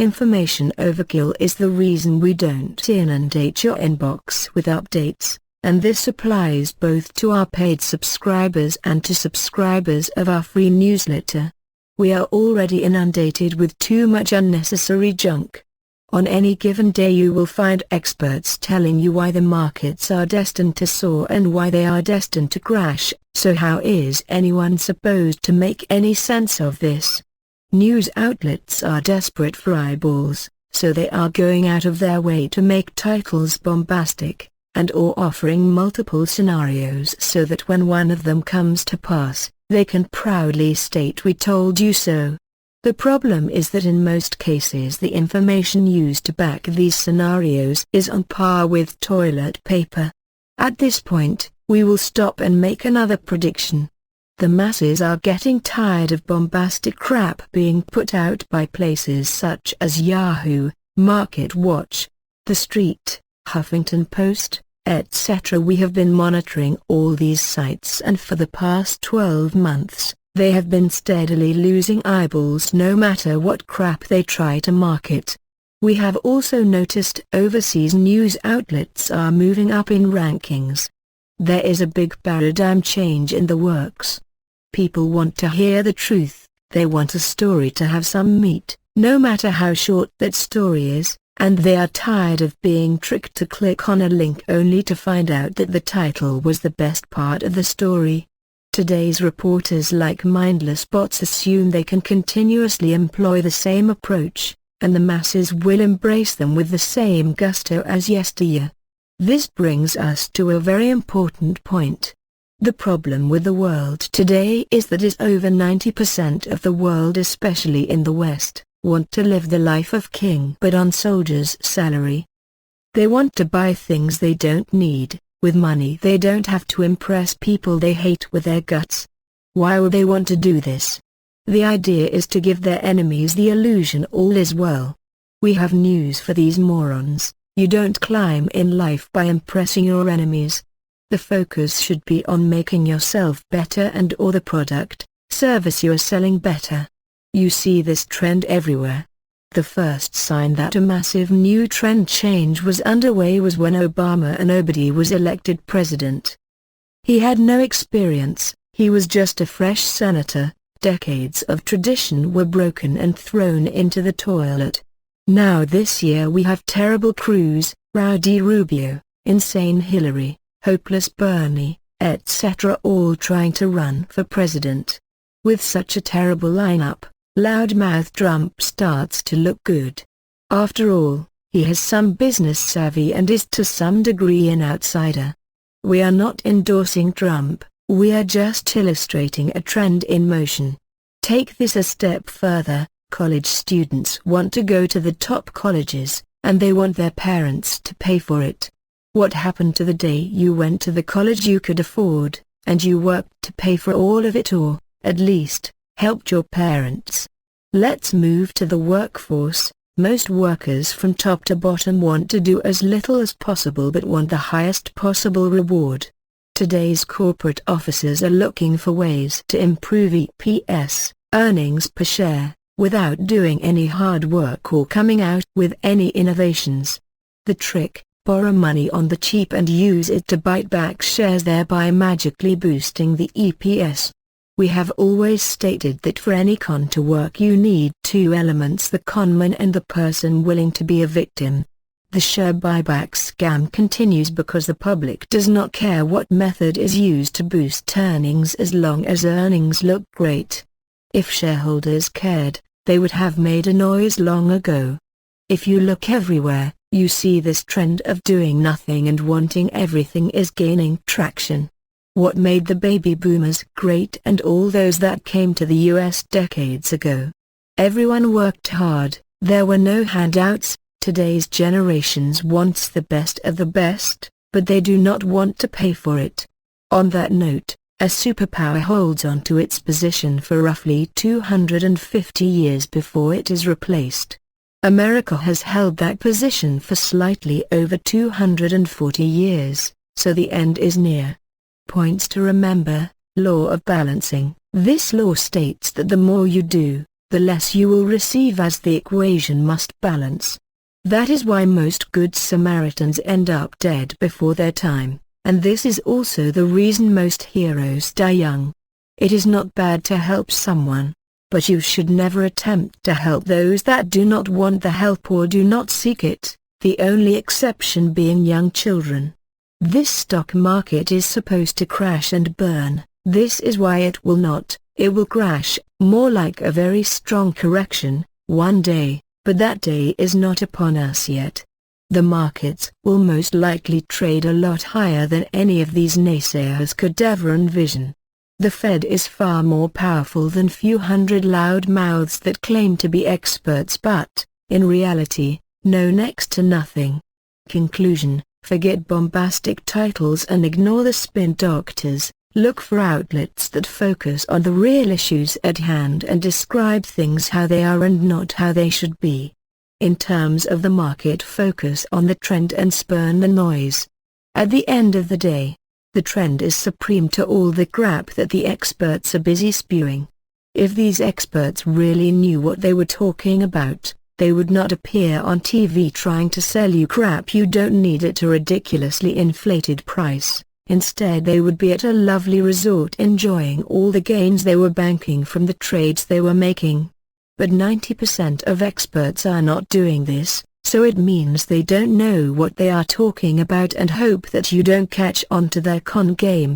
Information overkill is the reason we don't inundate your inbox with updates, and this applies both to our paid subscribers and to subscribers of our free newsletter. We are already inundated with too much unnecessary junk. On any given day you will find experts telling you why the markets are destined to soar and why they are destined to crash, so how is anyone supposed to make any sense of this? News outlets are desperate for eyeballs, so they are going out of their way to make titles bombastic, and/or offering multiple scenarios so that when one of them comes to pass, they can proudly state "we told you so." The problem is that in most cases the information used to back these scenarios is on par with toilet paper. At this point, we will stop and make another prediction. The masses are getting tired of bombastic crap being put out by places such as Yahoo, MarketWatch, The Street, Huffington Post, etc. We have been monitoring all these sites, and for the past 12 months, they have been steadily losing eyeballs no matter what crap they try to market. We have also noticed overseas news outlets are moving up in rankings. There is a big paradigm change in the works. People want to hear the truth, they want a story to have some meat, no matter how short that story is, and they are tired of being tricked to click on a link only to find out that the title was the best part of the story. Today's reporters, like mindless bots, assume they can continuously employ the same approach, and the masses will embrace them with the same gusto as yesteryear. This brings us to a very important point. The problem with the world today is that over 90% of the world, especially in the West, want to live the life of king but on soldier's salary. They want to buy things they don't need, with money they don't have, to impress people they hate with their guts. Why would they want to do this? The idea is to give their enemies the illusion all is well. We have news for these morons: you don't climb in life by impressing your enemies. The focus should be on making yourself better and/or the product, service you are selling better. You see this trend everywhere. The first sign that a massive new trend change was underway was when Obama a nobody was elected president. He had no experience, he was just a fresh senator. Decades of tradition were broken and thrown into the toilet. Now this year we have terrible Cruz, rowdy Rubio, insane Hillary, hopeless Bernie, etc. all trying to run for president. With such a terrible lineup, loudmouth Trump starts to look good. After all, he has some business savvy and is to some degree an outsider. We are not endorsing Trump, we are just illustrating a trend in motion. Take this a step further. College students want to go to the top colleges, and they want their parents to pay for it. What happened to the day you went to the college you could afford, and you worked to pay for all of it, or, at least, helped your parents? Let's move to the workforce. Most workers from top to bottom want to do as little as possible but want the highest possible reward. Today's corporate officers are looking for ways to improve EPS, earnings per share, without doing any hard work or coming out with any innovations. The trick: borrow money on the cheap and use it to buy back shares, thereby magically boosting the EPS. We have always stated that for any con to work you need two elements: the conman and the person willing to be a victim. The share buyback scam continues because the public does not care what method is used to boost earnings as long as earnings look great. If shareholders cared, they would have made a noise long ago. If you look everywhere, you see this trend of doing nothing and wanting everything is gaining traction. What made the baby boomers great and all those that came to the US decades ago? Everyone worked hard, there were no handouts. Today's generations wants the best of the best, but they do not want to pay for it. On that note, a superpower holds on to its position for roughly 250 years before it is replaced. America has held that position for slightly over 240 years, so the end is near. Points to remember: law of balancing. This law states that the more you do, the less you will receive, as the equation must balance. That is why most good Samaritans end up dead before their time, and this is also the reason most heroes die young. It is not bad to help someone, but you should never attempt to help those that do not want the help or do not seek it, the only exception being young children. This stock market is supposed to crash and burn. This is why it will not. It will crash, more like a very strong correction, one day, but that day is not upon us yet. The markets will most likely trade a lot higher than any of these naysayers could ever envision. The Fed is far more powerful than few hundred loud mouths that claim to be experts but, in reality, know next to nothing. Conclusion: forget bombastic titles and ignore the spin doctors. Look for outlets that focus on the real issues at hand and describe things how they are and not how they should be. In terms of the market, focus on the trend and spurn the noise. At the end of the day, the trend is supreme to all the crap that the experts are busy spewing. If these experts really knew what they were talking about, they would not appear on TV trying to sell you crap you don't need at a ridiculously inflated price. Instead, they would be at a lovely resort enjoying all the gains they were banking from the trades they were making. But 90% of experts are not doing this, so it means they don't know what they are talking about and hope that you don't catch on to their con game.